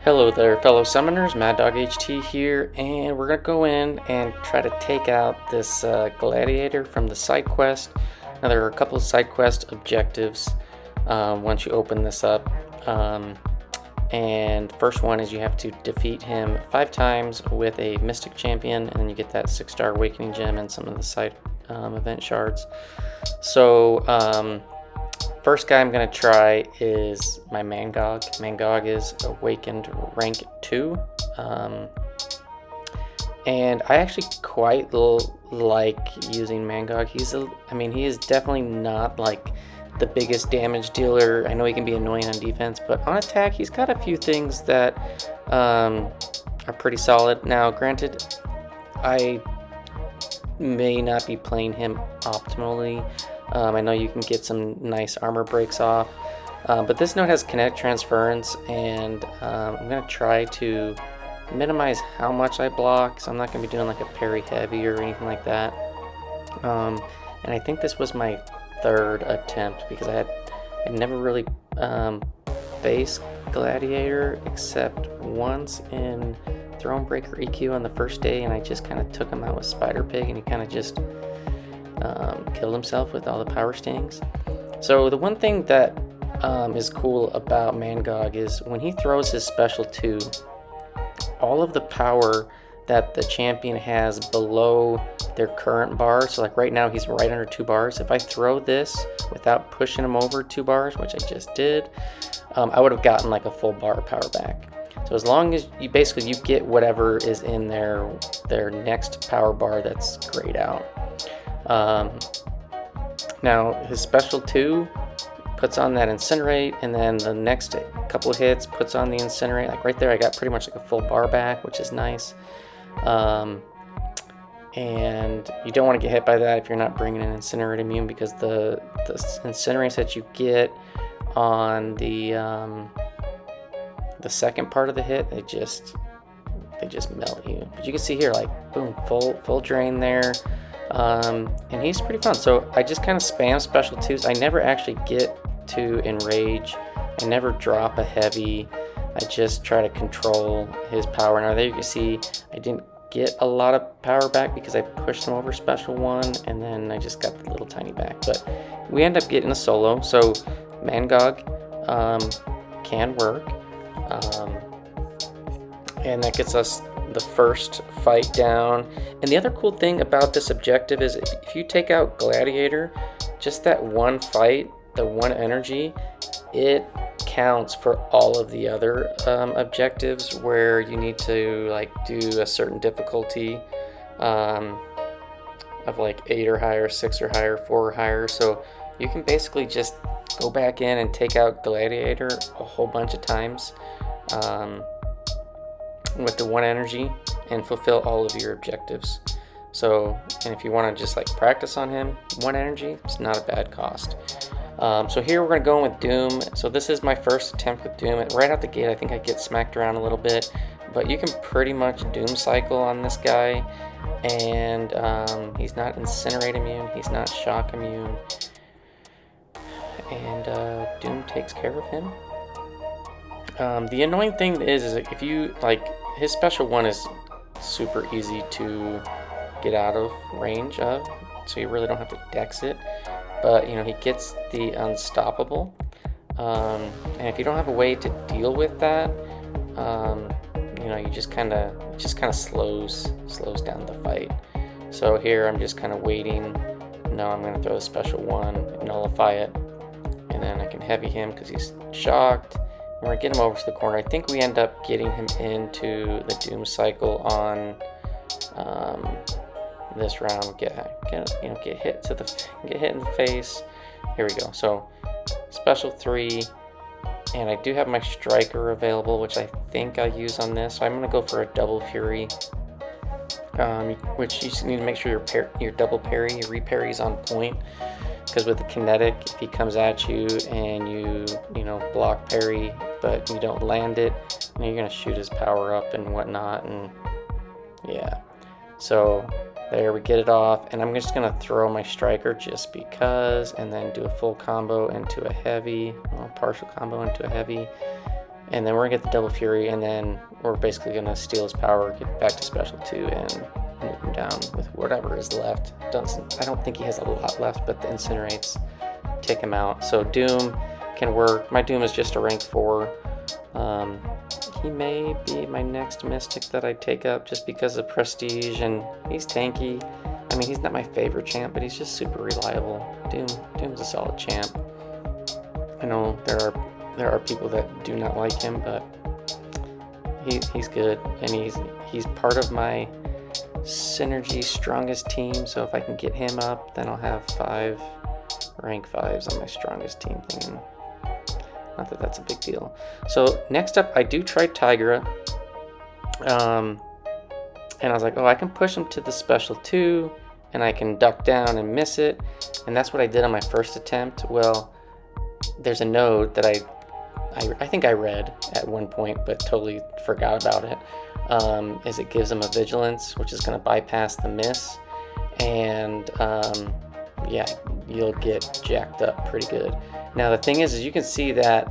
Hello there, fellow summoners. Mad Dog HT here, and we're gonna go in and try to take out this Gladiator from the side quest. Now there are a couple of side quest objectives once you open this up, and the first one is you have to defeat him 5 times with a Mystic Champion, and then you get that 6-star Awakening Gem and some of the side event shards. So first guy I'm going to try is my Mangog. Mangog is Awakened rank 2. And I actually quite like using Mangog. He is definitely not like the biggest damage dealer. I know he can be annoying on defense, but on attack he's got a few things that are pretty solid. Now granted, I may not be playing him optimally. I know you can get some nice armor breaks off, but this node has kinetic transference, and I'm going to try to minimize how much I block, so I'm not going to be doing like a parry heavy or anything like that. And I think this was my 3rd attempt, because I never really faced Gladiator except once in Thronebreaker EQ on the first day, and I just kind of took him out with Spider Pig, and he kind of just killed himself with all the power stings. So the one thing that is cool about Mangog is when he throws his special 2, all of the power that the champion has below their current bar, so like right now he's right under 2 bars. If I throw this without pushing him over 2 bars, which I just did, I would have gotten like a full bar of power back. So as long as you get whatever is in their next power bar, that's grayed out. Now his special 2 puts on that Incinerate, and then the next couple of hits puts on the Incinerate. Like right there I got pretty much like a full bar back, which is nice. And you don't want to get hit by that if you're not bringing an Incinerate immune, because the Incinerates that you get on the second part of the hit, they just melt you. But you can see here, like boom, full drain there. And he's pretty fun. So I just kind of spam special 2s. I never actually get to enrage. I never drop a heavy. I just try to control his power. Now there you can see I didn't get a lot of power back because I pushed him over special 1, and then I just got the little tiny back. But we end up getting a solo. So Mangog can work. And that gets us the first fight down. And the other cool thing about this objective is if you take out Gladiator, just that one fight, the 1 energy, it counts for all of the other objectives where you need to like do a certain difficulty of like 8 or higher, 6 or higher, 4 or higher. So you can basically just go back in and take out Gladiator a whole bunch of times with the 1 energy and fulfill all of your objectives. So, and if you want to just like practice on him, 1 energy, it's not a bad cost. So here we're going to go in with Doom. So this is my first attempt with Doom. Right out the gate I think I get smacked around a little bit, but you can pretty much Doom cycle on this guy, and he's not Incinerate immune, he's not Shock immune, and Doom takes care of him. The annoying thing is if you like, his special 1 is super easy to get out of range of, so you really don't have to dex it. But you know, he gets the Unstoppable, and if you don't have a way to deal with that, you know, you just kind of slows down the fight. So here I'm just kind of waiting. No, I'm going to throw a special 1, nullify it, and then I can heavy him because he's shocked. We're going to get him over to the corner. I think we end up getting him into the Doom cycle on this round. Get hit in the face. Here we go. So special 3, and I do have my Striker available, which I think I'll use on this. So I'm going to go for a double Fury, which you just need to make sure your double parry, your reparry's on point. Because with the kinetic, if he comes at you and you know, block parry, but you don't land it, and you're gonna shoot his power up and whatnot, and yeah. So there, we get it off, and I'm just gonna throw my Striker just because, and then do a full combo into a heavy, partial combo into a heavy, and then we're gonna get the Double Fury, and then we're basically gonna steal his power, get back to Special 2, and move him down with whatever is left. I don't think he has a lot left, but the Incinerates take him out. So Doom can work. My Doom is just a rank 4. He may be my next Mystic that I take up just because of prestige, and he's tanky. I mean, he's not my favorite champ, but he's just super reliable. Doom's a solid champ. I know there are people that do not like him, but he's good, and he's part of my Synergy strongest team. So if I can get him up, then I'll have 5 rank 5s on my strongest team thing. Not that that's a big deal. So next up, I do try Tigra. And I was like, oh, I can push him to the Special 2, and I can duck down and miss it. And that's what I did on my first attempt. Well, there's a node that I think I read at one point, but totally forgot about it. Is it gives him a Vigilance, which is going to bypass the miss. And yeah, you'll get jacked up pretty good. Now the thing is you can see that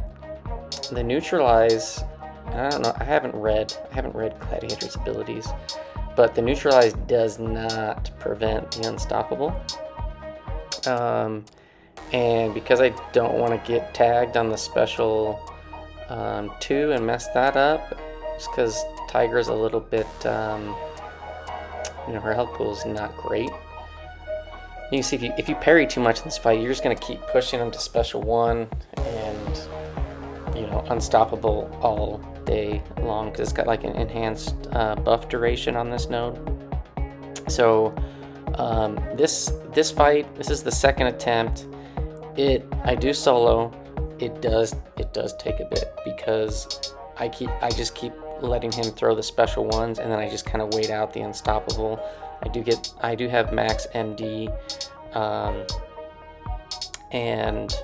the Neutralize, I don't know, I haven't read Gladiator's abilities, but the Neutralize does not prevent the Unstoppable. And because I don't want to get tagged on the Special 2 and mess that up, just because Tigra's a little bit, you know, her health pool is not great. You can see if you parry too much in this fight, you're just going to keep pushing them to Special 1 and, you know, Unstoppable all day long, because it's got like an enhanced buff duration on this node. So this fight, this is the second attempt. I do solo. It does take a bit, because I just keep letting him throw the Special 1s, and then I just kind of wait out the Unstoppable. I do have max MD, and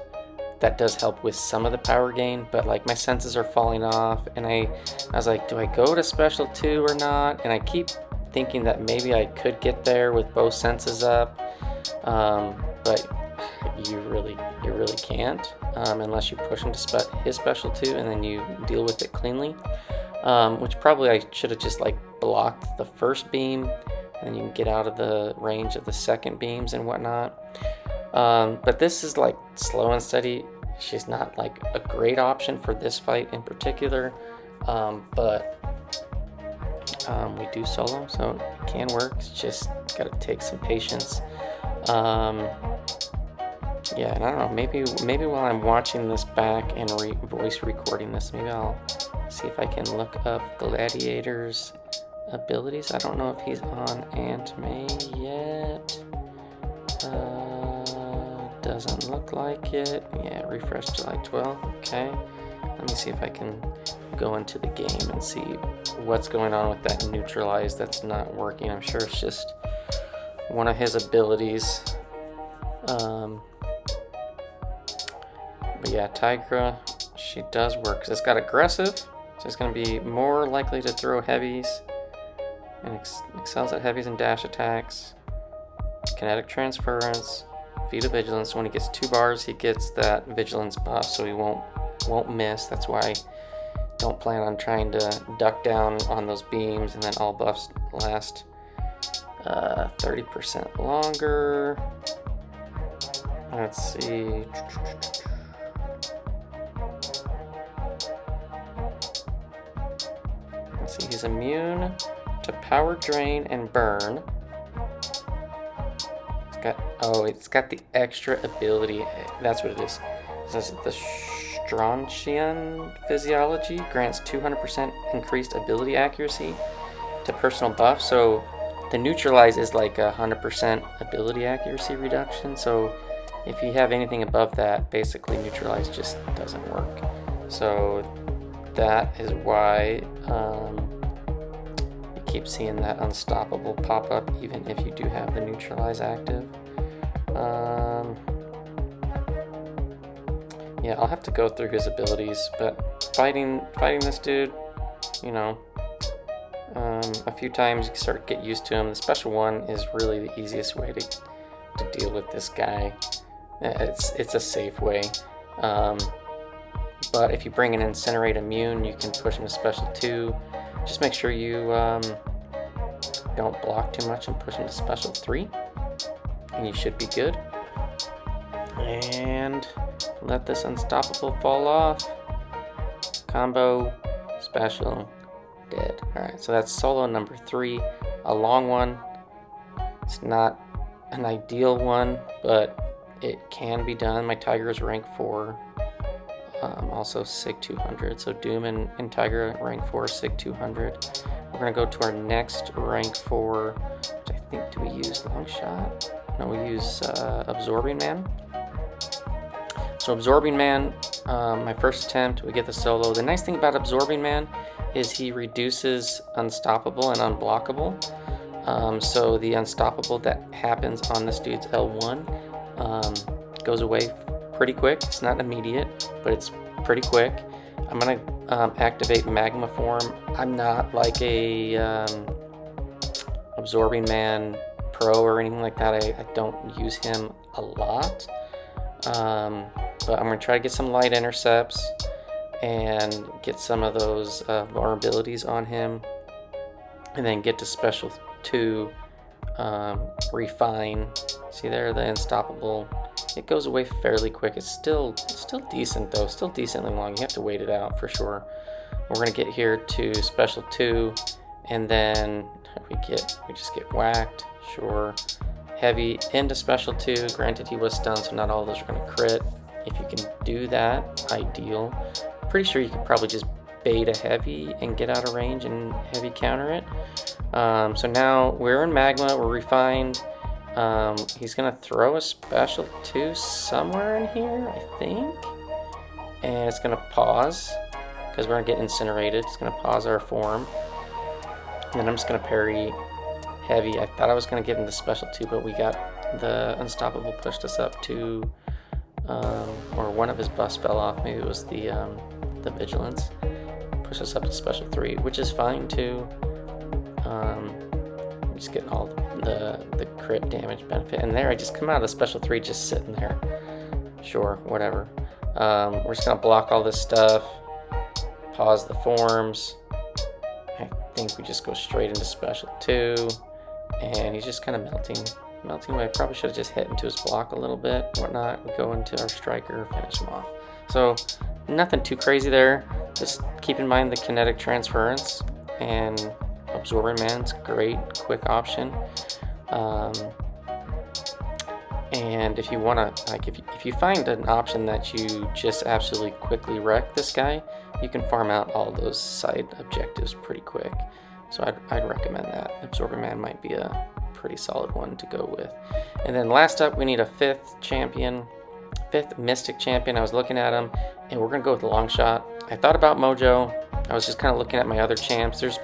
that does help with some of the power gain, but like my senses are falling off, and I was like, do I go to Special 2 or not? And I keep thinking that maybe I could get there with both senses up, but you really can't, unless you push him to his Special 2 and then you deal with it cleanly, which probably I should have just like blocked the first beam, and you can get out of the range of the second beams and whatnot. But this is like slow and steady. She's not like a great option for this fight in particular, but we do solo, so it can work. It's just gotta take some patience. Yeah, and I don't know, maybe while I'm watching this back and voice recording this, maybe I'll see if I can look up Gladiator's abilities. I don't know if he's on Ant-May yet. Doesn't look like it. Yeah, refresh July 12th. Okay. Let me see if I can go into the game and see what's going on with that Neutralize that's not working. I'm sure it's just one of his abilities. But yeah, Tigra, she does work because it's got aggressive, so it's going to be more likely to throw heavies, and excels at heavies and dash attacks. Kinetic transference, feat of vigilance. So when he gets 2 bars, he gets that vigilance buff, so he won't miss. That's why I don't plan on trying to duck down on those beams, and then all buffs last 30% longer. Let's see. He's immune to power drain and burn. It's got the extra ability. That's what it is. This is the Strontian Physiology grants 200% increased ability accuracy to personal buff. So the Neutralize is like 100% ability accuracy reduction. So if you have anything above that, basically Neutralize just doesn't work. So that is why you keep seeing that Unstoppable pop up, even if you do have the Neutralize active. Yeah, I'll have to go through his abilities, but fighting this dude, you know, a few times you get used to him. The Special 1 is really the easiest way to deal with this guy. It's a safe way. but if you bring an Incinerate Immune, you can push him to Special 2. Just make sure you don't block too much and push him to Special 3, and you should be good. And let this Unstoppable fall off. Combo, Special, dead. Alright, so that's solo number 3. A long one. It's not an ideal one, but it can be done. My Tigra is rank 4. Also SIG 200. So Doom and Tigra rank 4, SIG 200. We're going to go to our next rank 4, which I think, do we use Longshot? No, we use Absorbing Man. So Absorbing Man, my first attempt, we get the solo. The nice thing about Absorbing Man is he reduces Unstoppable and Unblockable. So the Unstoppable that happens on this dude's L1 goes away pretty quick. It's not immediate, but it's pretty quick. I'm going to activate Magma Form. I'm not like a Absorbing Man pro or anything like that. I don't use him a lot. But I'm going to try to get some light intercepts and get some of those vulnerabilities on him, and then get to Special 2, Refine. See there, the Unstoppable. It goes away fairly quick. It's still decent though, still decently long. You have to wait it out for sure. We're going to get here to Special 2, and then we just get whacked. Sure. Heavy into Special 2. Granted, he was stunned, so not all of those are going to crit. If you can do that, ideal. Pretty sure you could probably just bait a heavy and get out of range and heavy counter it. So now we're in Magma, we're refined. He's going to throw a Special 2 somewhere in here, I think. And it's going to pause, because we're going to get incinerated. It's going to pause our form. And then I'm just going to parry heavy. I thought I was going to get into Special 2, but we got the Unstoppable pushed us up to, or one of his buffs fell off. Maybe it was the Vigilance. Pushed us up to Special 3, which is fine too. Just getting all the crit damage benefit. And there I just come out of Special 3 just sitting there. Sure, whatever. We're just going to block all this stuff. Pause the forms. I think we just go straight into Special 2. And he's just kind of melting away. Probably should have just hit into his block a little bit, whatnot. We go into our striker, finish him off. So nothing too crazy there. Just keep in mind the kinetic transference, and Absorbing Man's great, quick option. And if you want to, like, if you find an option that you just absolutely quickly wreck this guy, you can farm out all those side objectives pretty quick. So I'd recommend that. Absorbing Man might be a pretty solid one to go with. And then last up, we need a fifth Mystic champion. I was looking at him, and we're gonna go with the Longshot. I thought about Mojo. I was just kind of looking at my other champs. There's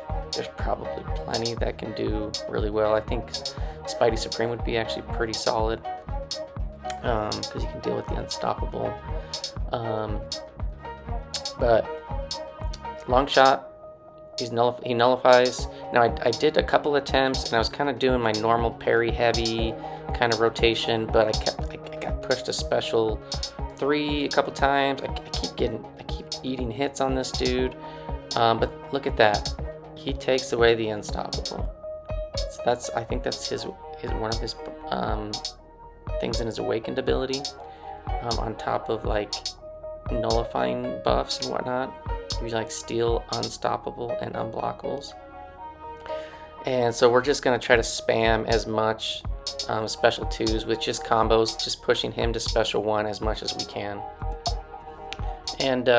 probably plenty that can do really well. I think Spidey Supreme would be actually pretty solid, because you can deal with the Unstoppable. But Longshot, he nullifies. Now I did a couple attempts, and I was kind of doing my normal parry heavy kind of rotation, but I got pushed to Special 3 a couple times. I keep eating hits on this dude. But look at that. He takes away the Unstoppable. So I think that's one of his things in his Awakened ability. On top of like nullifying buffs and whatnot. We like steal Unstoppable and Unblockables. And so we're just going to try to spam as much Special 2s with just combos, just pushing him to Special 1 as much as we can. And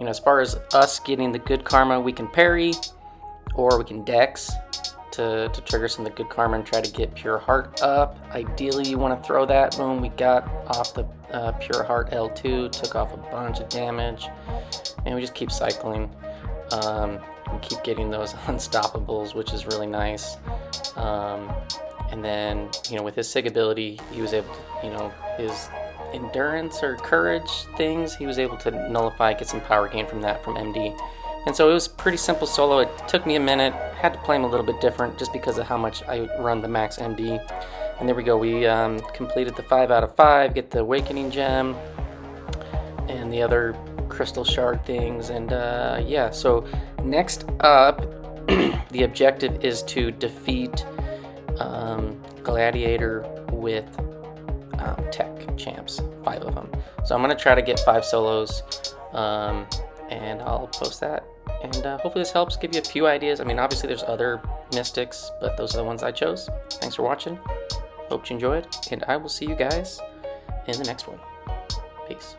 as far as us getting the good karma, we can parry, or we can dex to trigger some of the good karma and try to get Pure Heart up. Ideally, you want to throw that when we got off the Pure Heart L2, took off a bunch of damage, and we just keep cycling. We keep getting those Unstoppables, which is really nice. And then, with his SIG ability, he was able to, his endurance or courage things, he was able to nullify, get some power gain from that from MD. And so it was pretty simple solo. It took me a minute, had to play him a little bit different just because of how much I run the max MD. And there we go, we completed the 5 out of 5, get the Awakening Gem, and the other crystal shard things. And yeah, so next up, the objective is to defeat Gladiator with tech champs, 5 of them. So I'm gonna try to get 5 solos, and I'll post that. And hopefully this helps give you a few ideas. I mean, obviously there's other mystics, but those are the ones I chose. Thanks for watching. Hope you enjoyed, and I will see you guys in the next one. Peace.